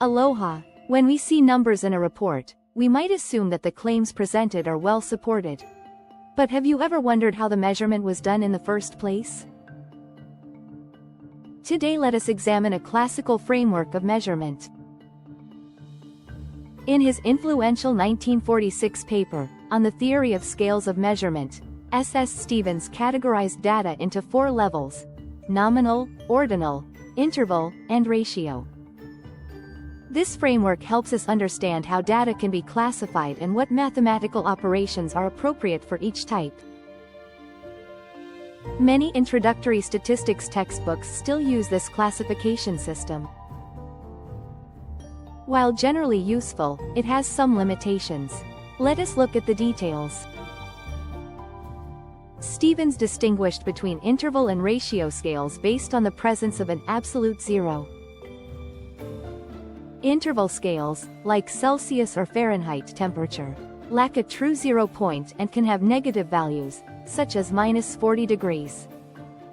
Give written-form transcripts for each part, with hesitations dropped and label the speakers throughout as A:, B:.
A: Aloha. When we see numbers in a report, we might assume that the claims presented are well supported. But have you ever wondered how the measurement was done in the first place? Today let us examine a classical framework of measurement. In his influential 1946 paper, On the Theory of Scales of Measurement, S.S. Stevens categorized data into 4 levels: nominal, ordinal, interval, and ratio. This framework helps us understand how data can be classified and what mathematical operations are appropriate for each type. Many introductory statistics textbooks still use this classification system. While generally useful, it has some limitations. Let us look at the details. Stevens distinguished between interval and ratio scales based on the presence of an absolute zero. Interval scales, like Celsius or Fahrenheit temperature, lack a true 0 point and can have negative values, such as -40 degrees.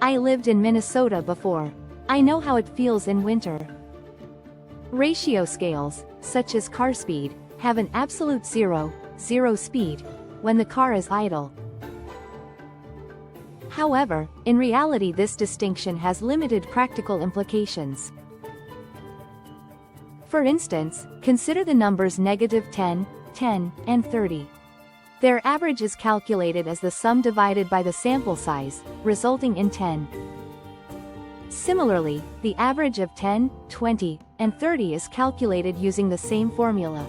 A: I lived in Minnesota before. I know how it feels in winter. Ratio scales, such as car speed, have an absolute zero speed, when the car is idle. However, in reality this distinction has limited practical implications. For instance, consider the numbers -10, 10, and 30. Their average is calculated as the sum divided by the sample size, resulting in 10. Similarly, the average of 10, 20, and 30 is calculated using the same formula.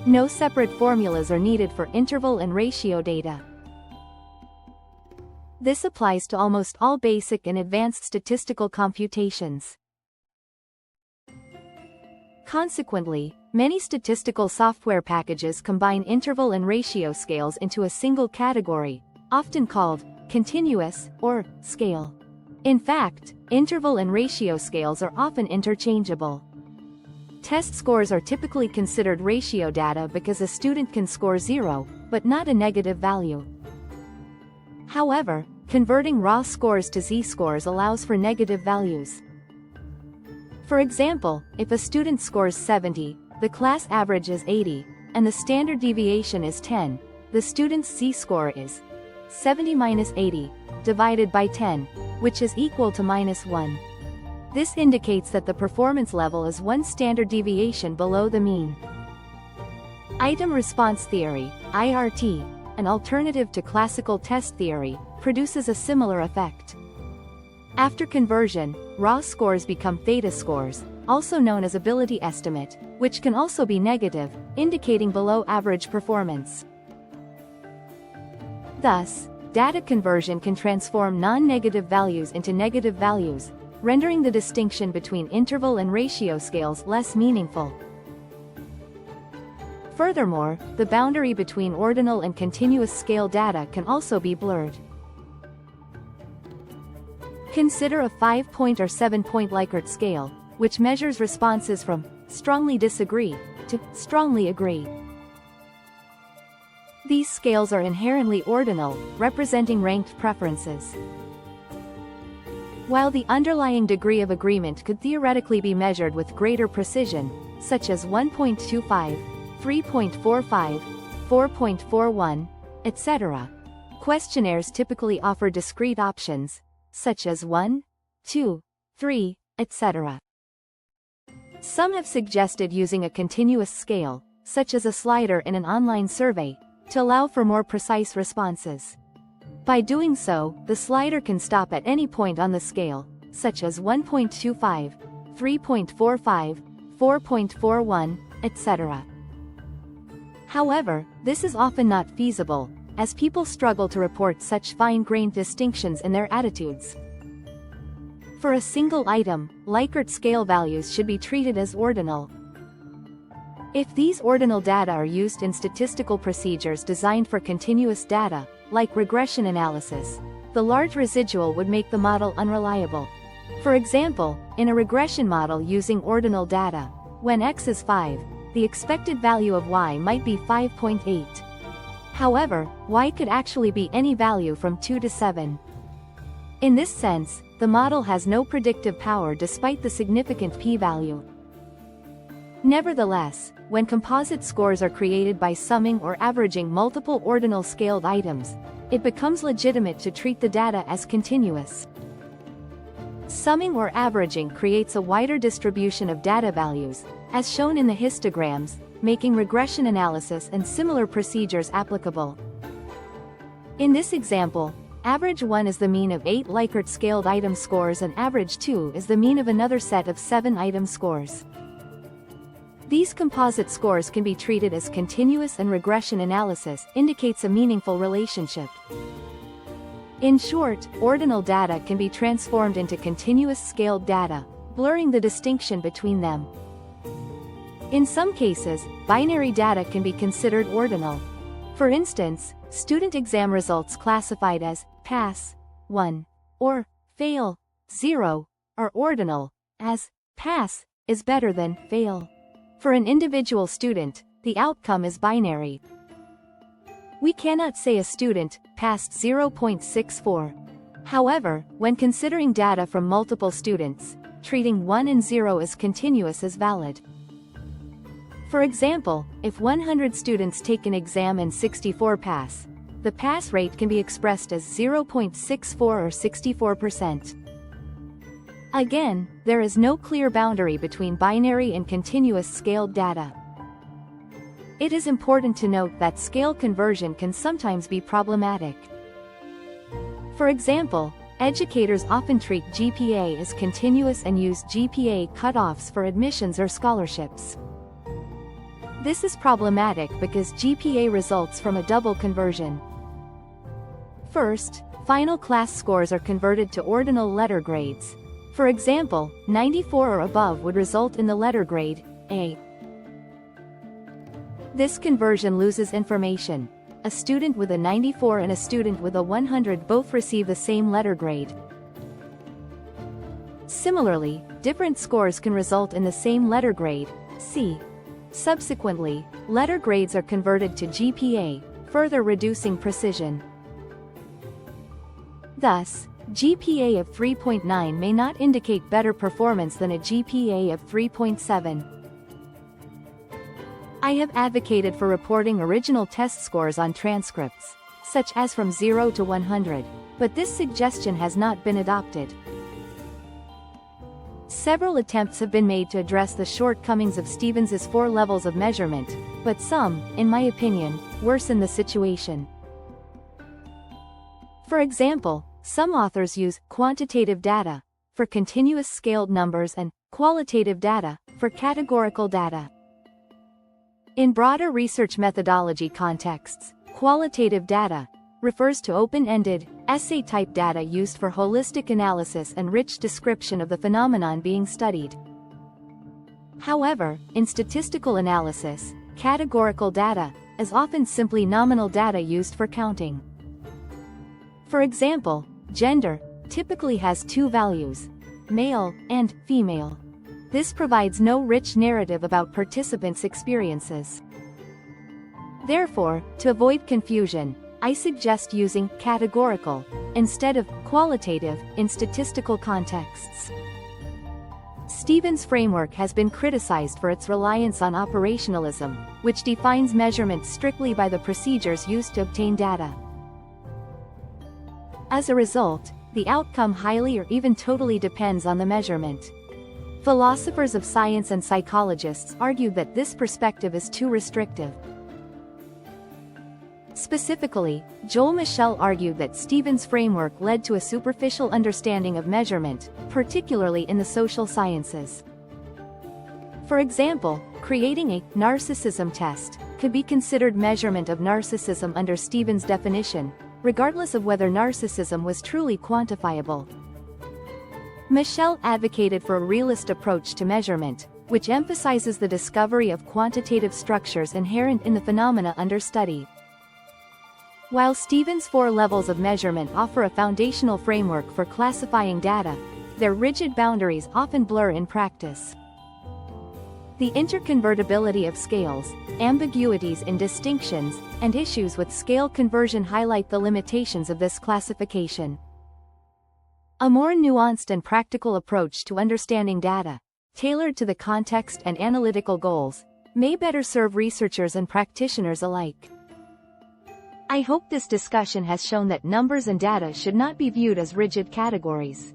A: No separate formulas are needed for interval and ratio data. This applies to almost all basic and advanced statistical computations. Consequently, many statistical software packages combine interval and ratio scales into a single category, often called continuous or scale. In fact, interval and ratio scales are often interchangeable. Test scores are typically considered ratio data because a student can score 0, but not a negative value. However, converting raw scores to z-scores allows for negative values. For example, if a student scores 70, the class average is 80, and the standard deviation is 10, the student's z-score is 70 minus 80, divided by 10, which is equal to -1. This indicates that the performance level is 1 standard deviation below the mean. Item response theory, IRT, an alternative to classical test theory, produces a similar effect. After conversion, raw scores become theta scores, also known as ability estimate, which can also be negative, indicating below average performance. Thus, data conversion can transform non-negative values into negative values, rendering the distinction between interval and ratio scales less meaningful. Furthermore, the boundary between ordinal and continuous scale data can also be blurred. Consider a 5-point or 7-point Likert scale, which measures responses from strongly disagree to strongly agree. These scales are inherently ordinal, representing ranked preferences. While the underlying degree of agreement could theoretically be measured with greater precision, such as 1.25, 3.45, 4.41, etc., questionnaires typically offer discrete options, such as 1, 2, 3, etc. Some have suggested using a continuous scale, such as a slider in an online survey, to allow for more precise responses. By doing so, the slider can stop at any point on the scale, such as 1.25, 3.45, 4.41, etc. However, this is often not feasible, as people struggle to report such fine-grained distinctions in their attitudes. For a single item, Likert scale values should be treated as ordinal. If these ordinal data are used in statistical procedures designed for continuous data, like regression analysis, the large residual would make the model unreliable. For example, in a regression model using ordinal data, when x is 5, the expected value of y might be 5.8. However, y could actually be any value from 2 to 7. In this sense, the model has no predictive power despite the significant p-value. Nevertheless, when composite scores are created by summing or averaging multiple ordinal scaled items, it becomes legitimate to treat the data as continuous. Summing or averaging creates a wider distribution of data values, as shown in the histograms, making regression analysis and similar procedures applicable. In this example, average 1 is the mean of 8 Likert scaled item scores and average 2 is the mean of another set of 7 item scores. These composite scores can be treated as continuous, and regression analysis indicates a meaningful relationship. In short, ordinal data can be transformed into continuous scaled data, blurring the distinction between them. In some cases, binary data can be considered ordinal. For instance, student exam results classified as pass 1 or fail 0 are ordinal, as pass is better than fail. For an individual student, the outcome is binary. We cannot say a student passed 0.64. However, when considering data from multiple students, treating 1 and 0 as continuous is valid. For example, if 100 students take an exam and 64 pass, the pass rate can be expressed as 0.64 or 64%. Again, there is no clear boundary between binary and continuous scaled data. It is important to note that scale conversion can sometimes be problematic. For example, educators often treat GPA as continuous and use GPA cutoffs for admissions or scholarships. This is problematic because GPA results from a double conversion. First, final class scores are converted to ordinal letter grades. For example, 94 or above would result in the letter grade A. This conversion loses information. A student with a 94 and a student with a 100 both receive the same letter grade. Similarly, different scores can result in the same letter grade, C. Subsequently, letter grades are converted to GPA, further reducing precision. Thus, GPA of 3.9 may not indicate better performance than a GPA of 3.7. I have advocated for reporting original test scores on transcripts, such as from 0 to 100, but this suggestion has not been adopted. Several attempts have been made to address the shortcomings of Stevens's 4 levels of measurement, but some, in my opinion, worsen the situation. For example, some authors use quantitative data for continuous scaled numbers and qualitative data for categorical data. In broader research methodology contexts, qualitative data refers to open-ended, essay-type data used for holistic analysis and rich description of the phenomenon being studied. However, in statistical analysis, categorical data is often simply nominal data used for counting. For example, gender typically has 2 values, male and female. This provides no rich narrative about participants' experiences. Therefore, to avoid confusion, I suggest using categorical instead of qualitative in statistical contexts. Stevens' framework has been criticized for its reliance on operationalism, which defines measurement strictly by the procedures used to obtain data. As a result, the outcome highly or even totally depends on the measurement. Philosophers of science and psychologists argue that this perspective is too restrictive. Specifically, Joel Michel argued that Stevens' framework led to a superficial understanding of measurement, particularly in the social sciences. For example, creating a narcissism test could be considered measurement of narcissism under Stevens' definition, regardless of whether narcissism was truly quantifiable. Michel advocated for a realist approach to measurement, which emphasizes the discovery of quantitative structures inherent in the phenomena under study. While Stevens' 4 levels of measurement offer a foundational framework for classifying data, their rigid boundaries often blur in practice. The interconvertibility of scales, ambiguities in distinctions, and issues with scale conversion highlight the limitations of this classification. A more nuanced and practical approach to understanding data, tailored to the context and analytical goals, may better serve researchers and practitioners alike. I hope this discussion has shown that numbers and data should not be viewed as rigid categories.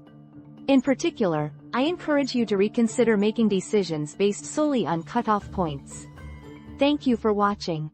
A: In particular, I encourage you to reconsider making decisions based solely on cutoff points. Thank you for watching.